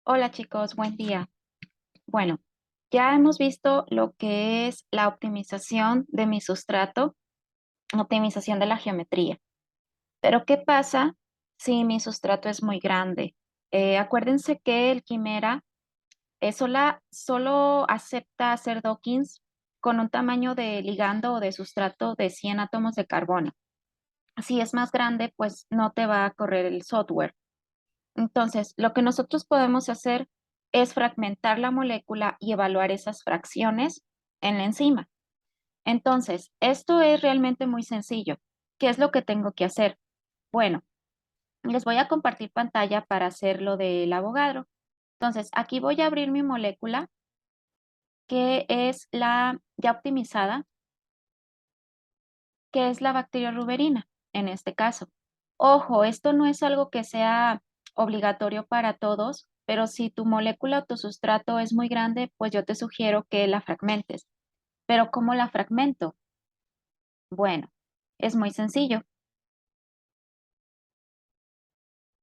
Hola chicos, buen día. Bueno, ya hemos visto lo que es la optimización de mi sustrato, optimización de la geometría. Pero ¿qué pasa si mi sustrato es muy grande? Acuérdense que el Quimera solo acepta hacer dockings con un tamaño de ligando o de sustrato de 100 átomos de carbono. Si es más grande, pues no te va a correr el software. Entonces, lo que nosotros podemos hacer es fragmentar la molécula y evaluar esas fracciones en la enzima. Entonces, esto es realmente muy sencillo. ¿Qué es lo que tengo que hacer? Bueno, les voy a compartir pantalla para hacer lo del Avogadro. Entonces, aquí voy a abrir mi molécula, que es la ya optimizada, que es la bacteriorruberina, en este caso. Ojo, esto no es algo que sea obligatorio para todos, pero si tu molécula o tu sustrato es muy grande, pues yo te sugiero que la fragmentes. ¿Pero cómo la fragmento? Bueno, es muy sencillo.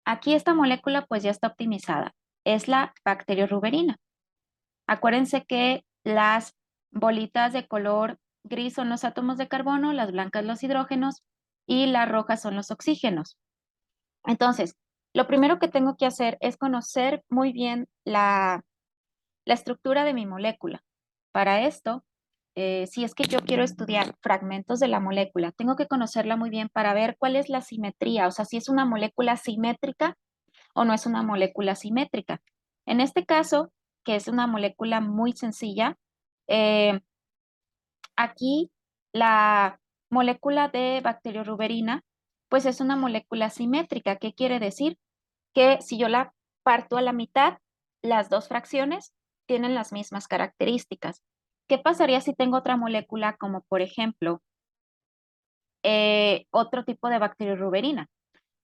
Aquí esta molécula pues ya está optimizada. Es la bacteriorruberina. Acuérdense que las bolitas de color gris son los átomos de carbono, las blancas los hidrógenos y las rojas son los oxígenos. Entonces, lo primero que tengo que hacer es conocer muy bien la estructura de mi molécula. Para esto, si es que yo quiero estudiar fragmentos de la molécula, tengo que conocerla muy bien para ver cuál es la simetría, o sea, si es una molécula simétrica o no es una molécula simétrica. En este caso, que es una molécula muy sencilla, eh, aquí la molécula de bacteriorruberina, pues es una molécula simétrica. ¿Qué quiere decir? Que si yo la parto a la mitad, las dos fracciones tienen las mismas características. ¿Qué pasaría si tengo otra molécula como por ejemplo otro tipo de bacteriorruberina?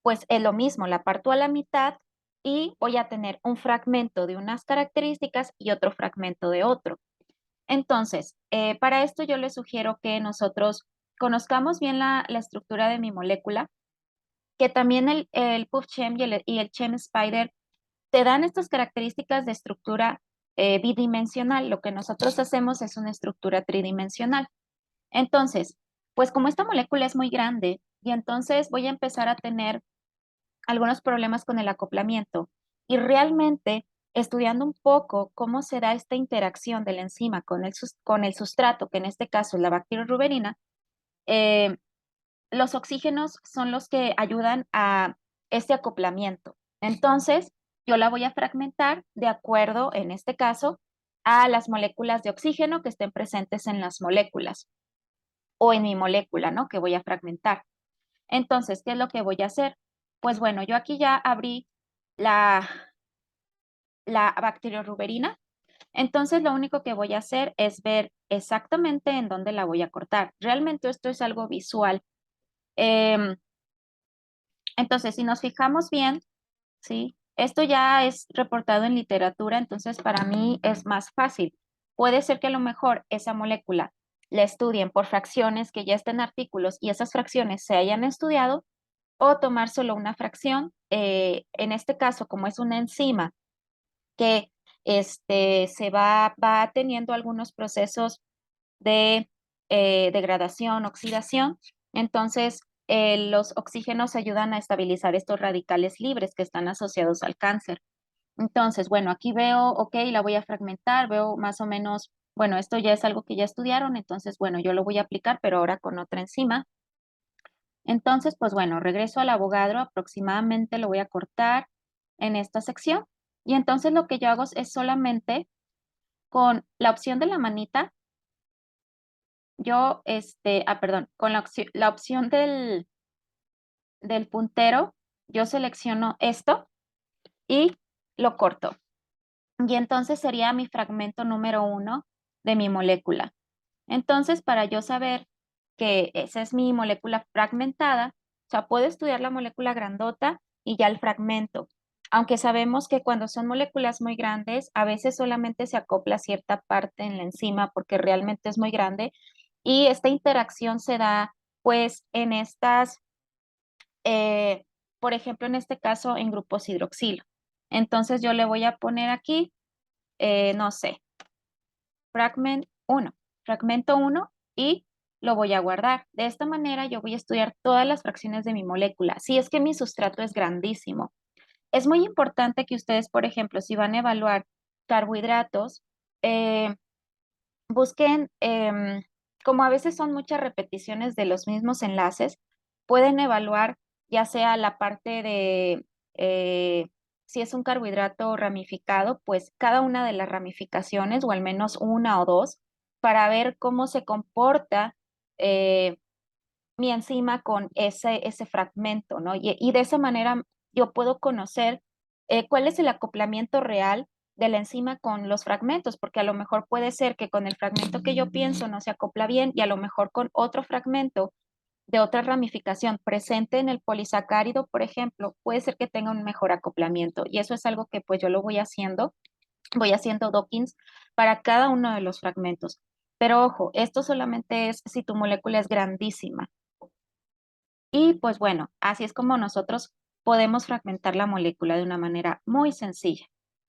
Pues es lo mismo, la parto a la mitad y voy a tener un fragmento de unas características y otro fragmento de otro. Entonces, para esto yo les sugiero que nosotros conozcamos bien la estructura de mi molécula, que también el PubChem y el ChemSpider te dan estas características de estructura bidimensional. Lo que nosotros hacemos es una estructura tridimensional. Entonces, pues como esta molécula es muy grande y entonces voy a empezar a tener algunos problemas con el acoplamiento y realmente estudiando un poco cómo se da esta interacción de la enzima con el sustrato, que en este caso es la bacteriorruberina, eh, los oxígenos son los que ayudan a este acoplamiento. Entonces, yo la voy a fragmentar de acuerdo, en este caso, a las moléculas de oxígeno que estén presentes en las moléculas o en mi molécula, ¿no? Que voy a fragmentar. Entonces, ¿qué es lo que voy a hacer? Pues bueno, yo aquí ya abrí la, la bacteriorruberina. Entonces, lo único que voy a hacer es ver exactamente en dónde la voy a cortar. Realmente esto es algo visual. Em, entonces, si nos fijamos bien, ¿sí? Esto ya es reportado en literatura, entonces para mí es más fácil. Puede ser que a lo mejor esa molécula la estudien por fracciones que ya estén en artículos y esas fracciones se hayan estudiado, o tomar solo una fracción. En este caso, como es una enzima que va teniendo algunos procesos de degradación, oxidación. Entonces, los oxígenos ayudan a estabilizar estos radicales libres que están asociados al cáncer. Entonces, bueno, aquí veo, ok, la voy a fragmentar, veo más o menos, bueno, esto ya es algo que ya estudiaron, entonces, bueno, yo lo voy a aplicar, pero ahora con otra enzima. Entonces, pues bueno, regreso al Avogadro, aproximadamente lo voy a cortar en esta sección. Y entonces lo que yo hago es solamente con la opción de la manita, perdón, con la opción del puntero, yo selecciono esto y lo corto. Y entonces sería mi fragmento número 1 de mi molécula. Entonces, para yo saber que esa es mi molécula fragmentada, o sea, puedo estudiar la molécula grandota y ya el fragmento. Aunque sabemos que cuando son moléculas muy grandes, a veces solamente se acopla cierta parte en la enzima porque realmente es muy grande y esta interacción se da pues en estas, por ejemplo, en este caso en grupos hidroxilo. Entonces yo le voy a poner aquí, no sé, fragment 1, fragmento 1 y lo voy a guardar. De esta manera yo voy a estudiar todas las fracciones de mi molécula. Si es que mi sustrato es grandísimo. Es muy importante que ustedes, por ejemplo, si van a evaluar carbohidratos, eh, busquen, como a veces son muchas repeticiones de los mismos enlaces, pueden evaluar ya sea la parte de, si es un carbohidrato ramificado, pues cada una de las ramificaciones, o al menos una o dos, para ver cómo se comporta eh, mi enzima con ese fragmento, ¿no? Y de esa manera yo puedo conocer cuál es el acoplamiento real de la enzima con los fragmentos, porque a lo mejor puede ser que con el fragmento que yo pienso no se acopla bien y a lo mejor con otro fragmento de otra ramificación presente en el polisacárido, por ejemplo, puede ser que tenga un mejor acoplamiento. Y eso es algo que pues yo lo voy haciendo dockings para cada uno de los fragmentos. Pero ojo, esto solamente es si tu molécula es grandísima. Y pues bueno, así es como nosotros podemos fragmentar la molécula de una manera muy sencilla.